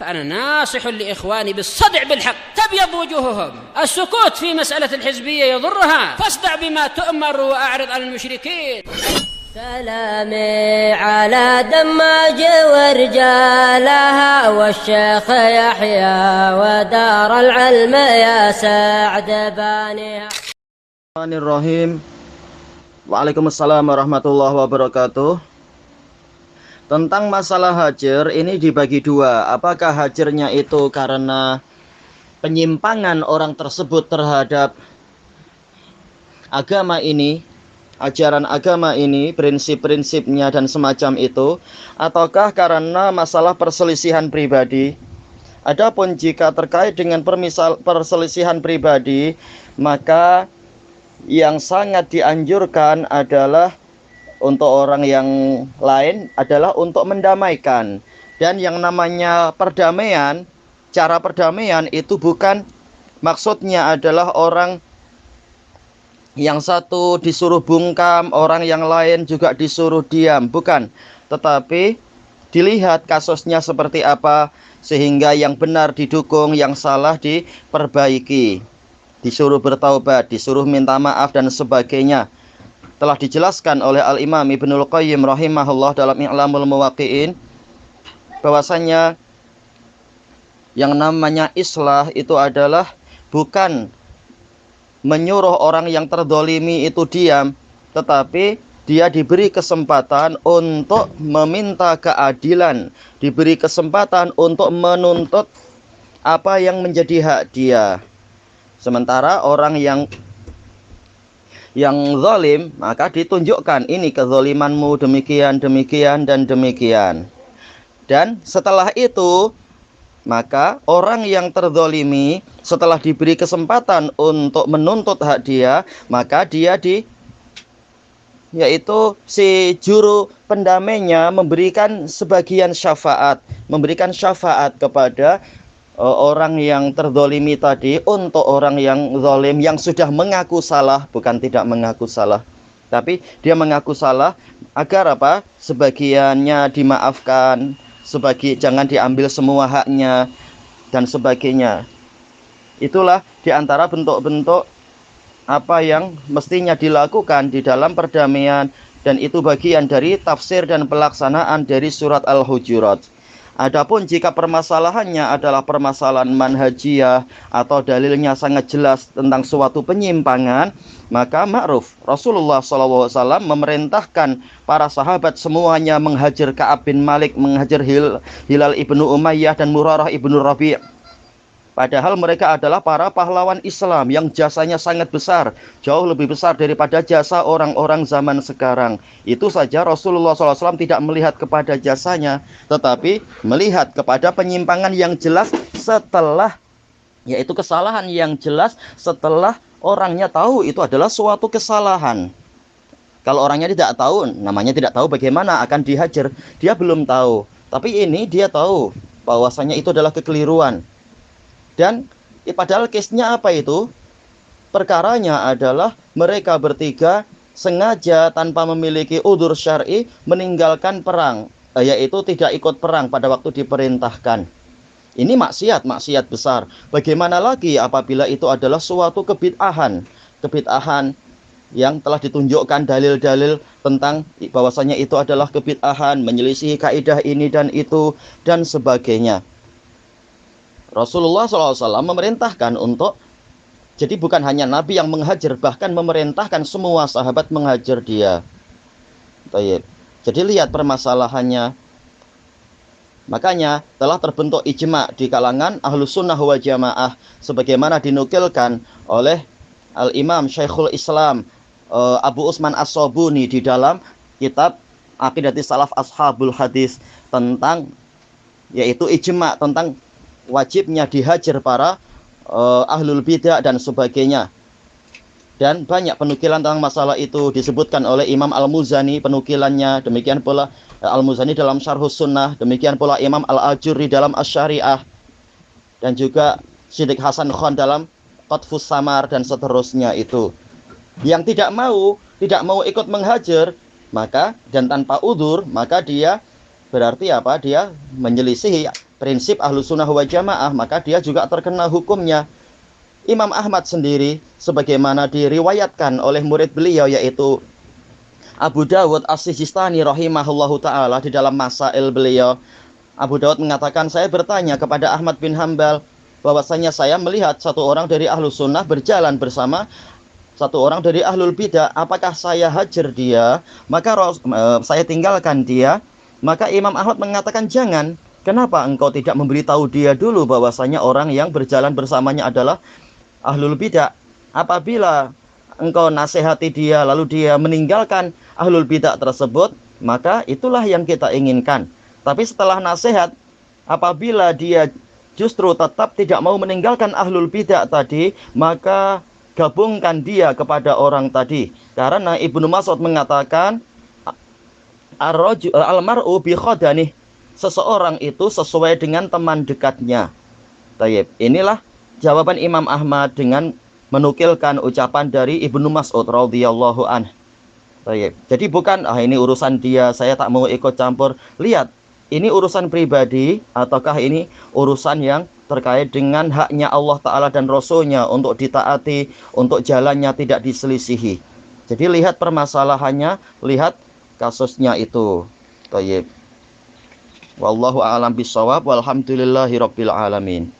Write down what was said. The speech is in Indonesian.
فأنا ناصح لإخواني بالصدع بالحق تبيض وجوههم. السكوت في مسألة الحزبية يضرها، فاصدع بما تؤمر وأعرض عن المشركين. سلامي على دماج ورجالها والشيخ يحيى ودار العلم يا سعد بانيها. Bismillahirrahmanirrahim. Waalaikumsalam warahmatullahi wabarakatuh. Tentang masalah hajar ini dibagi dua. Apakah hajarnya itu karena penyimpangan orang tersebut terhadap agama ini, ajaran agama ini, prinsip-prinsipnya dan semacam itu, ataukah karena masalah perselisihan pribadi? Adapun jika terkait dengan perselisihan pribadi, maka yang sangat dianjurkan adalah untuk orang yang lain adalah untuk mendamaikan. Dan yang namanya perdamaian, cara perdamaian itu bukan maksudnya adalah orang yang satu disuruh bungkam, orang yang lain juga disuruh diam, bukan. Tetapi dilihat kasusnya seperti apa sehingga yang benar didukung, yang salah diperbaiki, disuruh bertaubat, disuruh minta maaf dan sebagainya. Telah dijelaskan oleh Al-Imam Ibnul Qayyim rahimahullah dalam I'lamul Muwaqqi'in bahwasanya yang namanya islah itu adalah bukan menyuruh orang yang terdolimi itu diam, tetapi dia diberi kesempatan untuk meminta keadilan, diberi kesempatan untuk menuntut apa yang menjadi hak dia. Sementara orang yang zalim, maka ditunjukkan ini kezalimanmu demikian, demikian, dan demikian. Dan setelah itu, maka orang yang terzalimi setelah diberi kesempatan untuk menuntut hak dia, maka dia yaitu si juru pendamainya memberikan sebagian syafaat, memberikan syafaat kepada orang yang terzalimi tadi untuk orang yang zalim yang sudah mengaku salah, bukan tidak mengaku salah, tapi dia mengaku salah agar apa? Sebagiannya dimaafkan, jangan diambil semua haknya dan sebagainya. Itulah diantara bentuk-bentuk apa yang mestinya dilakukan di dalam perdamaian, dan itu bagian dari tafsir dan pelaksanaan dari surat Al-Hujurat. Adapun jika permasalahannya adalah permasalahan manhajiyah atau dalilnya sangat jelas tentang suatu penyimpangan, maka ma'ruf Rasulullah SAW memerintahkan para sahabat semuanya menghajar Ka'ab bin Malik, menghajar Hilal ibnu Umayyah dan Murarah ibnu Rabi'. Padahal mereka adalah para pahlawan Islam yang jasanya sangat besar, jauh lebih besar daripada jasa orang-orang zaman sekarang. Itu saja Rasulullah SAW tidak melihat kepada jasanya, tetapi melihat kepada penyimpangan yang jelas setelah, yaitu kesalahan yang jelas setelah orangnya tahu itu adalah suatu kesalahan. Kalau orangnya tidak tahu, namanya tidak tahu bagaimana akan dihajar. Dia belum tahu, tapi ini dia tahu bahwasanya itu adalah kekeliruan. Dan padahal case-nya apa itu? Perkaranya adalah mereka bertiga sengaja tanpa memiliki udzur syar'i meninggalkan perang, yaitu tidak ikut perang pada waktu diperintahkan. Ini maksiat besar. Bagaimana lagi apabila itu adalah suatu kebid'ahan yang telah ditunjukkan dalil-dalil tentang bahwasanya itu adalah kebid'ahan, menyelisihi kaidah ini dan itu dan sebagainya. Rasulullah SAW memerintahkan untuk, jadi bukan hanya Nabi yang menghajar, bahkan memerintahkan semua sahabat menghajar dia. Jadi lihat permasalahannya. Makanya telah terbentuk ijma di kalangan Ahlus Sunnah wal Jamaah, sebagaimana dinukilkan oleh Al-Imam Syekhul Islam Abu Utsman As-Sabuni di dalam kitab Aqidatus Salaf Ashabul Hadis, tentang yaitu ijma tentang wajibnya dihajar para ahlul bidah dan sebagainya. Dan banyak penukilan tentang masalah itu disebutkan oleh Imam Al-Muzani penukilannya, demikian pula Al-Muzani dalam Syarhus Sunnah, demikian pula Imam Al-Ajurri dalam Asy-Syari'ah, dan juga Siddiq Hasan Khan dalam Qatfus Samar dan seterusnya. Itu yang tidak mau ikut menghajar, maka dan tanpa udzur, maka dia berarti apa? Dia menyelisihi prinsip Ahlussunnah wal Jamaah, maka dia juga terkena hukumnya. Imam Ahmad sendiri sebagaimana diriwayatkan oleh murid beliau yaitu Abu Dawud As-Sijistani rahimahullahu taala di dalam Masail beliau. Abu Dawud mengatakan, saya bertanya kepada Ahmad bin Hambal bahwasanya saya melihat satu orang dari Ahlussunnah berjalan bersama satu orang dari Ahlul Bidah, apakah saya hajar dia? Maka saya tinggalkan dia. Maka Imam Ahmad mengatakan, jangan. Kenapa engkau tidak memberitahu dia dulu bahwasanya orang yang berjalan bersamanya adalah Ahlul Bidah? Apabila engkau nasihati dia lalu dia meninggalkan Ahlul Bidah tersebut, maka itulah yang kita inginkan. Tapi setelah nasihat, apabila dia justru tetap tidak mau meninggalkan Ahlul Bidah tadi, maka gabungkan dia kepada orang tadi. Karena Ibnu Mas'ud mengatakan, al-mar'u bi khadanih, seseorang itu sesuai dengan teman dekatnya. Tayyib. Inilah jawaban Imam Ahmad dengan menukilkan ucapan dari Ibnu Mas'ud radhiyallahu anhu. Tayyib. Jadi bukan ini urusan dia, saya tak mau ikut campur. Lihat, ini urusan pribadi ataukah ini urusan yang terkait dengan haknya Allah Ta'ala dan Rasulnya untuk ditaati, untuk jalannya tidak diselisihi. Jadi lihat permasalahannya, lihat kasusnya itu. Tayyib. Wallahu a'lam bishawab, walhamdulillahi rabbil alamin.